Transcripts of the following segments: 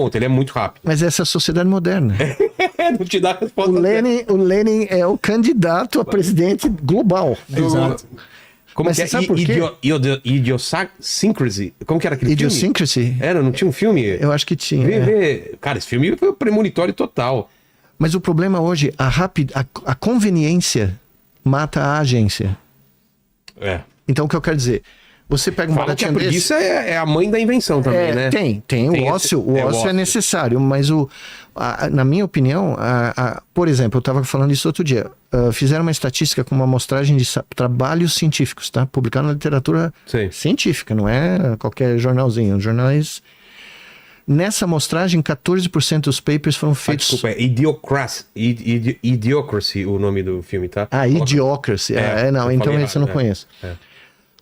Ponto, ele é muito rápido. Mas essa é a sociedade moderna. Não te dá resposta. O Lenin é o candidato a presidente global. Exato. Como Mas que você sabe por quê? Idiosyncrasy? Como que era aquele filme? Idiosyncrasy? Era, não tinha um filme? Eu acho que tinha. Vê. Cara, esse filme foi premonitório total. Mas o problema hoje, a conveniência mata a agência. É. Então o que eu quero dizer? Você pega uma Fala que a latinha preguiça é a mãe da invenção também, né? Tem. O ócio é necessário, mas na minha opinião, por exemplo, eu estava falando isso outro dia. Fizeram uma estatística com uma amostragem de trabalhos científicos, tá? Publicado na literatura científica, não é qualquer jornalzinho. Jornais. Nessa amostragem, 14% dos papers foram feitos... Desculpa, é Idiocracy o nome do filme, tá? Idiocracy. Não, então esse eu não conheço.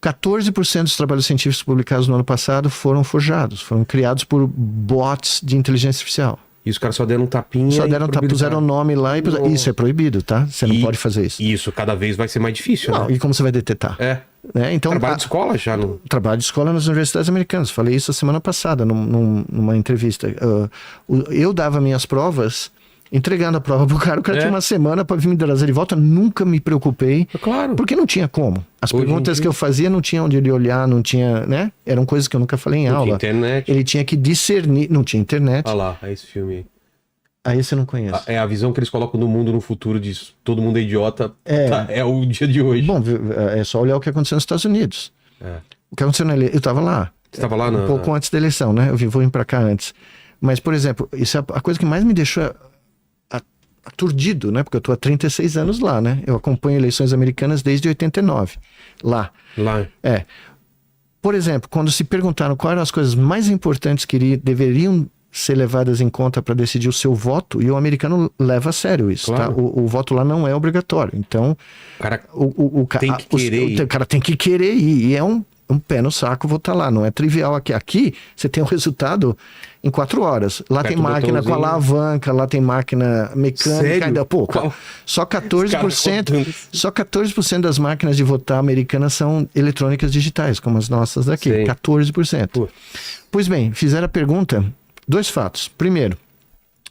14% dos trabalhos científicos publicados no ano passado foram forjados, foram criados por bots de inteligência artificial. E os caras só deram um tapinha. Puseram o nome lá e isso é proibido, tá? Você não pode fazer isso. E isso cada vez vai ser mais difícil, né? E como você vai detectar? Então, trabalho de escola já não. Trabalho de escola nas universidades americanas. Falei isso a semana passada numa entrevista. Eu dava minhas provas, entregando a prova pro cara. O cara tinha uma semana para vir me trazer de volta. Nunca me preocupei. Claro. Porque não tinha como. As perguntas que eu fazia não tinha onde ele olhar, não tinha, né? Eram coisas que eu nunca falei em aula. Não tinha internet. Ele tinha que discernir. Não tinha internet. Olha lá, é esse filme. Aí você não conhece. É a visão que eles colocam do mundo no futuro de todo mundo é idiota. É o dia de hoje. Bom, é só olhar o que aconteceu nos Estados Unidos. O que aconteceu eu estava lá. Você estava lá um pouco antes da eleição, né? Eu vou vir para cá antes. Mas, por exemplo, isso é a coisa que mais me deixou aturdido, né? Porque eu estou há 36 anos lá, né? Eu acompanho eleições americanas desde 89. Lá. Por exemplo, quando se perguntaram quais eram as coisas mais importantes que deveriam ser levadas em conta para decidir o seu voto, e o americano leva a sério isso, tá? O voto lá não é obrigatório. Então, o cara tem que querer ir. E é um pé no saco votar lá. Não é trivial aqui. Aqui, você tem o resultado em 4 horas. Lá tem máquina com alavanca, lá tem máquina mecânica. Ainda, só 14% das máquinas de votar americanas são eletrônicas digitais, como as nossas daqui. 14%. Pois bem, fizeram a pergunta... 2 fatos. Primeiro,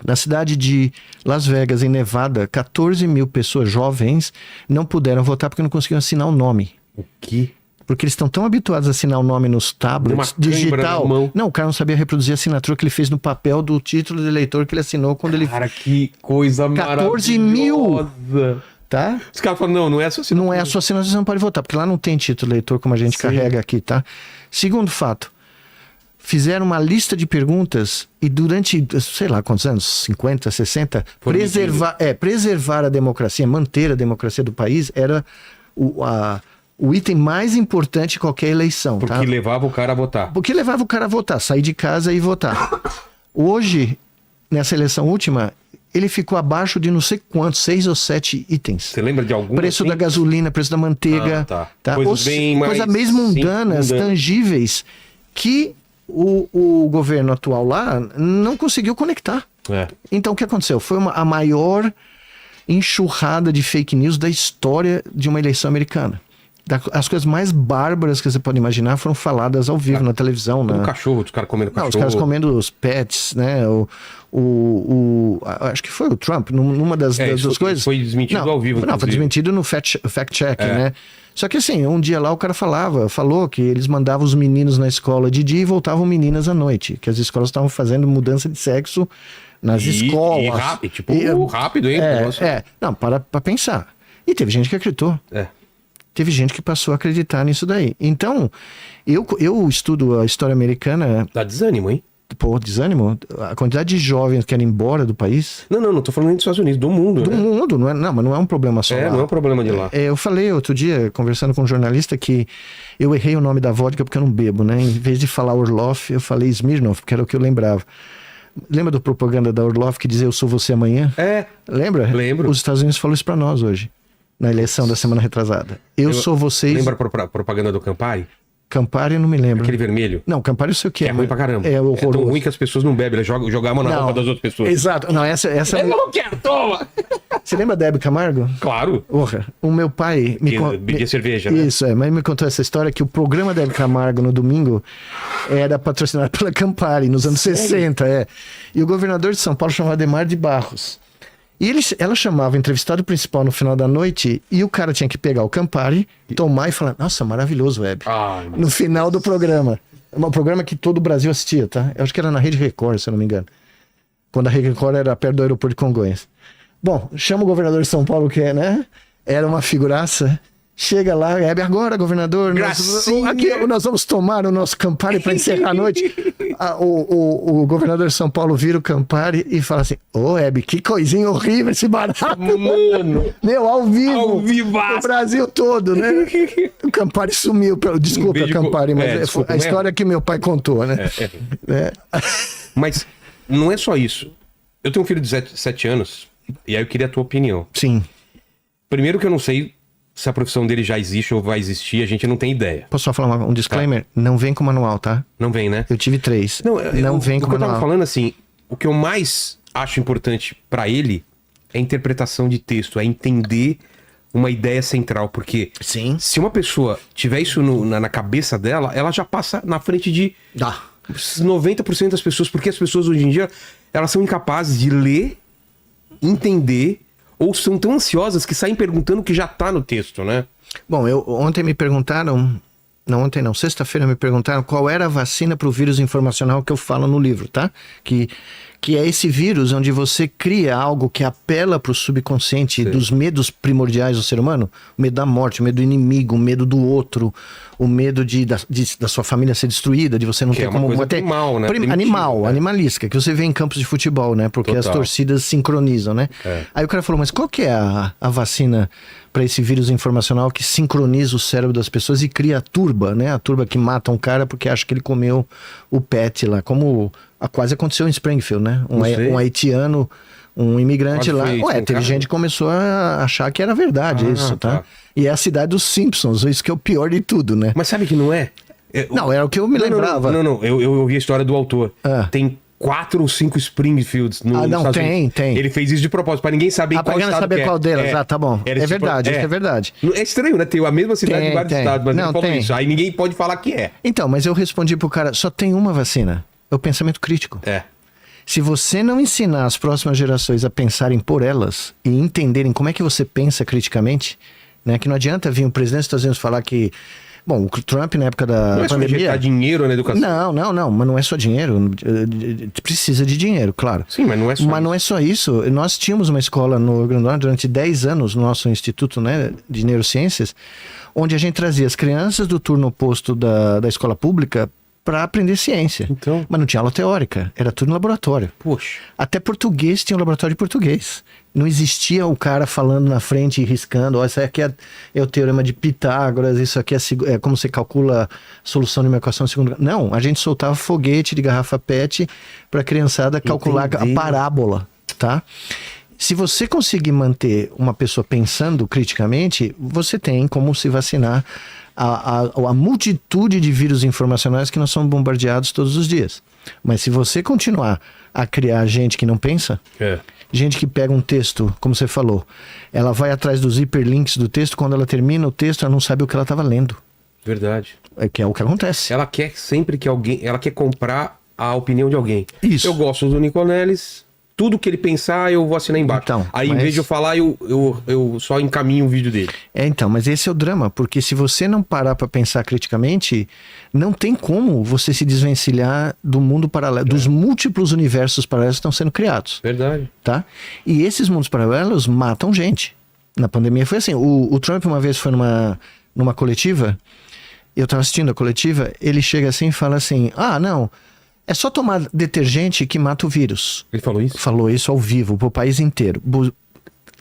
na cidade de Las Vegas, em Nevada, 14 mil pessoas jovens não puderam votar porque não conseguiam assinar o nome. O quê? Porque eles estão tão habituados a assinar o nome nos tablets digital. Não, o cara não sabia reproduzir a assinatura que ele fez no papel do título de eleitor que ele assinou quando ele... Cara, que coisa 14 mil! Tá? Os caras falam, não é a sua assinatura. Não é a sua assinatura, você não pode votar, porque lá não tem título de eleitor como a gente carrega aqui, tá? Segundo fato. Fizeram uma lista de perguntas e durante, sei lá quantos anos, 50, 60, preservar a democracia, manter a democracia do país era o item mais importante de qualquer eleição. Porque levava o cara a votar. Sair de casa e votar. Hoje, nessa eleição última, ele ficou abaixo de não sei quantos, 6 ou 7 itens. Você lembra de algum? Preço da gasolina, preço da manteiga. Coisas bem mundanas, tangíveis, que... O governo atual lá não conseguiu conectar. Então o que aconteceu? Foi a maior enxurrada de fake news da história de uma eleição americana. As coisas mais bárbaras que você pode imaginar foram faladas ao vivo na televisão. Um cachorro, os caras comendo cachorro. Os caras comendo os pets, né? Acho que foi o Trump, numa das coisas. Foi desmentido ao vivo. Não, foi desmentido no fact-check, né? Só que assim, um dia lá o cara falou que eles mandavam os meninos na escola de dia e voltavam meninas à noite. Que as escolas estavam fazendo mudança de sexo nas escolas. Rápido, hein? Não, para pensar. E teve gente que acreditou. Teve gente que passou a acreditar nisso daí. Então, eu estudo a história americana... Dá desânimo, hein? Desânimo? A quantidade de jovens que querem ir embora do país... Não tô falando nem dos Estados Unidos, do mundo. Do mundo, mas não é um problema só lá. Não é um problema de lá. Eu falei outro dia, conversando com um jornalista, que eu errei o nome da vodka porque eu não bebo, né? Em vez de falar Orloff, eu falei Smirnoff, que era o que eu lembrava. Lembra da propaganda da Orloff que dizia eu sou você amanhã? Lembra? Lembro. Os Estados Unidos falou isso pra nós hoje, na eleição da semana retrasada. Eu sou vocês... Lembra a propaganda do Campari? Campari eu não me lembro. Aquele vermelho. Não, Campari eu sei o que é. É ruim pra caramba. É horroroso. É tão ruim que as pessoas não bebem, elas jogavam na roupa das outras pessoas. Exato. Não, essa... Eu não quero, toma! Você lembra da Hebe Camargo? Claro. Porra, o meu pai... Bebia cerveja, né? Isso, mas me contou essa história que o programa da Hebe Camargo no domingo era patrocinado pela Campari, nos anos 60, E o governador de São Paulo chamava Adhemar de Barros. E ela chamava o entrevistado principal no final da noite e o cara tinha que pegar o Campari, tomar e falar, nossa, maravilhoso, Hebe. No final do programa. Um programa que todo o Brasil assistia, tá? Eu acho que era na Rede Record, se eu não me engano. Quando a Rede Record era perto do aeroporto de Congonhas. Bom, chama o governador de São Paulo, que era uma figuraça. Chega lá, Hebe, agora, governador, nós vamos tomar o nosso Campari para encerrar a noite. O governador de São Paulo vira o Campari e fala assim, Hebe, que coisinha horrível esse barato. Mano. Meu, ao vivo. Ao vivaço. O Brasil todo, né? O Campari sumiu. Desculpa, Campari, mas a história que meu pai contou, né? Mas não é só isso. Eu tenho um filho de 7 anos e aí eu queria a tua opinião. Sim. Primeiro que eu não sei se a profissão dele já existe ou vai existir, a gente não tem ideia. Posso só falar um disclaimer? Tá. Não vem com manual, tá? Não vem, né? Eu tive 3. Não vem com manual. O que eu tava falando assim, o que eu mais acho importante pra ele é a interpretação de texto, é entender uma ideia central, porque se uma pessoa tiver isso na cabeça dela, ela já passa na frente de 90% das pessoas, porque as pessoas hoje em dia, elas são incapazes de ler, entender, ou são tão ansiosas que saem perguntando o que já tá no texto, né? Bom, ontem me perguntaram... Não, ontem não. Sexta-feira me perguntaram qual era a vacina para o vírus informacional que eu falo no livro, tá? Que é esse vírus onde você cria algo que apela para o subconsciente dos medos primordiais do ser humano. O medo da morte, o medo do inimigo, o medo do outro, o medo da sua família ser destruída, de você não ter como... Animal, né? Animalística, que você vê em campos de futebol, né? Porque as torcidas sincronizam, né? Aí o cara falou, mas qual que é a vacina para esse vírus informacional que sincroniza o cérebro das pessoas e cria a turba, né? A turba que mata um cara porque acha que ele comeu o pet lá, como quase aconteceu em Springfield, né? Um haitiano, um imigrante lá. Teve gente que começou a achar que era verdade isso, tá? E é a cidade dos Simpsons, isso que é o pior de tudo, né? Mas sabe que não é? Não, era o que eu me lembrava. Não, eu ouvi a história do autor. Tem 4 ou 5 Springfields no Estados Unidos. Tem. Ele fez isso de propósito, pra ninguém saber qual estado saber qual delas. Tá bom. É verdade, isso é verdade. É estranho, né? Tem a mesma cidade em vários estados, mas não falou isso. Aí ninguém pode falar que é. Então, mas eu respondi pro cara, só tem uma vacina. É o pensamento crítico. Se você não ensinar as próximas gerações a pensarem por elas e entenderem como é que você pensa criticamente, né? Que não adianta vir o presidente dos Estados Unidos falar que... Bom, o Trump na época da pandemia... Não é dinheiro na educação? Não, mas não é só dinheiro. Precisa de dinheiro, claro. Sim, mas não é só isso. Mas não é só isso. Nós tínhamos uma escola no Rio Grande do Norte durante 10 anos, no nosso instituto, né, de neurociências, onde a gente trazia as crianças do turno oposto da escola pública para aprender ciência. Então... Mas não tinha aula teórica, era tudo no laboratório. Poxa. Até português tinha um laboratório de português. Não existia o cara falando na frente e riscando, isso aqui é o teorema de Pitágoras, isso aqui é como você calcula a solução de uma equação de segundo grau. Não, a gente soltava foguete de garrafa PET para a criançada calcular a parábola, tá? Se você conseguir manter uma pessoa pensando criticamente, você tem como se vacinar a multitude de vírus informacionais que nós somos bombardeados todos os dias. Mas se você continuar a criar gente que não pensa, gente que pega um texto, como você falou, ela vai atrás dos hiperlinks do texto, quando ela termina o texto, ela não sabe o que ela estava lendo. Verdade. Que é o que acontece. Ela quer sempre que ela quer comprar a opinião de alguém. Isso. Eu gosto do Nicoleles, tudo que ele pensar eu vou assinar embaixo. Então, aí em vez de eu falar, eu só encaminho o vídeo dele. Então, mas esse é o drama, porque se você não parar para pensar criticamente, não tem como você se desvencilhar do mundo paralelo, dos múltiplos universos paralelos que estão sendo criados. Verdade. Tá? E esses mundos paralelos matam gente. Na pandemia foi assim, o Trump uma vez foi numa coletiva, eu estava assistindo a coletiva, ele chega assim e fala assim, não... É só tomar detergente que mata o vírus. Ele falou isso? Falou isso ao vivo, pro país inteiro.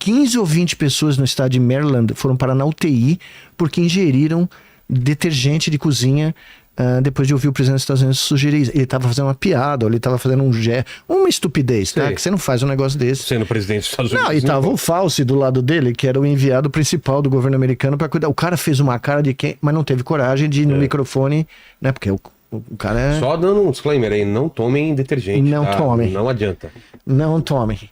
15 ou 20 pessoas no estado de Maryland foram parar na UTI porque ingeriram detergente de cozinha depois de ouvir o presidente dos Estados Unidos sugerir isso. Ele estava fazendo uma piada, ou ele estava fazendo uma estupidez, tá? Que você não faz um negócio desse. Sendo presidente dos Estados Unidos. Não, e tava o Fauci do lado dele, que era o enviado principal do governo americano para cuidar. O cara fez uma cara de quem, mas não teve coragem de ir no microfone, né? Porque o cara é... Só dando um disclaimer aí, não tomem detergente. Não tomem. Não adianta. Não tomem.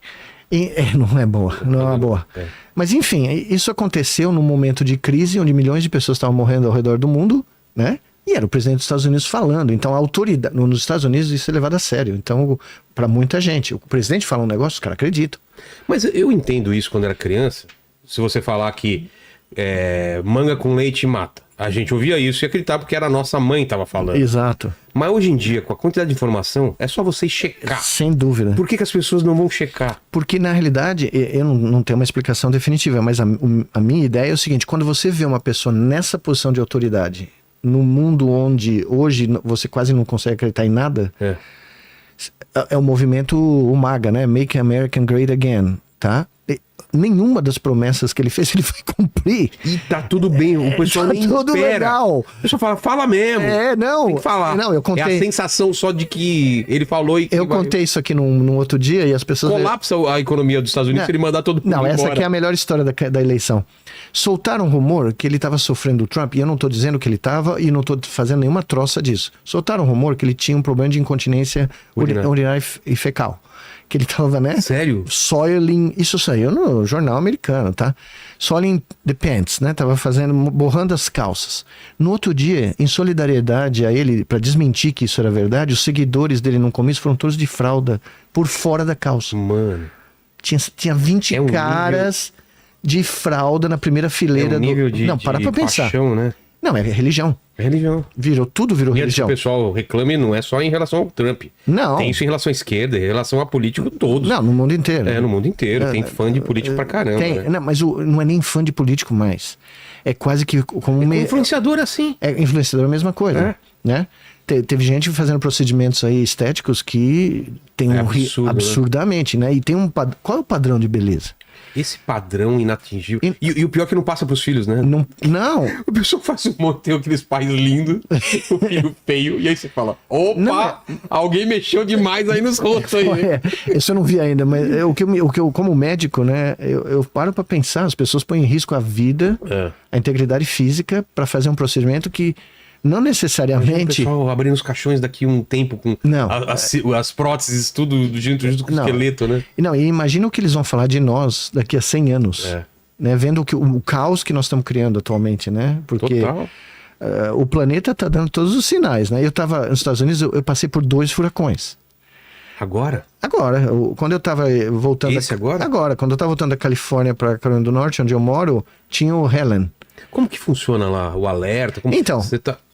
Não é boa, não é uma boa. Mas enfim, isso aconteceu num momento de crise onde milhões de pessoas estavam morrendo ao redor do mundo, né? E era o presidente dos Estados Unidos falando. Então a autoridade, nos Estados Unidos isso é levado a sério. Então, para muita gente, o presidente fala um negócio, os caras acreditam. Mas eu entendo isso quando era criança. Se você falar que manga com leite mata. A gente ouvia isso e acreditava porque era a nossa mãe que estava falando. Exato. Mas hoje em dia, com a quantidade de informação, é só você checar. Sem dúvida. Por que as pessoas não vão checar? Porque, na realidade, eu não tenho uma explicação definitiva, mas a minha ideia é o seguinte: quando você vê uma pessoa nessa posição de autoridade, no mundo onde hoje você quase não consegue acreditar em nada, é o movimento o MAGA, né? Make America Great Again, tá? Nenhuma das promessas que ele fez, ele vai cumprir. E tá tudo bem, o pessoal nem tudo espera. Legal. O pessoal fala mesmo. Não. Tem que falar. Não, eu contei. É a sensação só de que ele falou e que eu contei isso aqui num outro dia e as pessoas... Colapsa a economia dos Estados Unidos se ele mandar todo mundo embora. Essa aqui é a melhor história da eleição. Soltaram um rumor que ele estava sofrendo o Trump, e eu não estou dizendo que ele estava e não estou fazendo nenhuma troça disso. Soltaram um rumor que ele tinha um problema de incontinência urinária e fecal. Que ele tava, né? Sério? Soiling, isso saiu no jornal americano, tá? Soiling the pants, né? Tava borrando as calças. No outro dia, em solidariedade a ele, para desmentir que isso era verdade, os seguidores dele no começo foram todos de fralda por fora da calça. Mano. Tinha 20 caras de fralda na primeira fileira nível do... Não, para pra pensar. Paixão, né? Não, é religião. É religião. Tudo virou religião. O pessoal reclame não é só em relação ao Trump. Não. Tem isso em relação à esquerda, em relação a político todos. Não, no mundo inteiro. No mundo inteiro. Tem fã de político pra caramba. Tem, né? não, mas não é nem fã de político mais. É quase que como influenciador assim. Influenciador é a mesma coisa, né? Teve gente fazendo procedimentos aí estéticos que tem absurdamente, né? E tem qual é o padrão de beleza? Esse padrão inatingível. E o pior é que não passa pros filhos, né? Não. O pessoal faz um monte, tem aqueles pais lindos, o filho feio, e aí você fala, opa, alguém mexeu demais aí nos rostos aí. Isso eu não vi ainda, mas o que eu como médico, né, eu paro pra pensar, as pessoas põem em risco a vida, a integridade física para fazer um procedimento que não necessariamente... O pessoal abrindo os caixões daqui um tempo com as próteses, tudo junto com o esqueleto, né? Não, e imagina o que eles vão falar de nós daqui a 100 anos. Né? Vendo o caos que nós estamos criando atualmente, né? Porque o planeta está dando todos os sinais, né? Eu estava nos Estados Unidos, eu passei por 2 furacões. Agora? Agora. Quando eu estava voltando... Agora? Agora. Quando eu estava voltando da Califórnia para Carolina do Norte, onde eu moro, tinha o Helen. Como que funciona lá o alerta? Então... Você tá...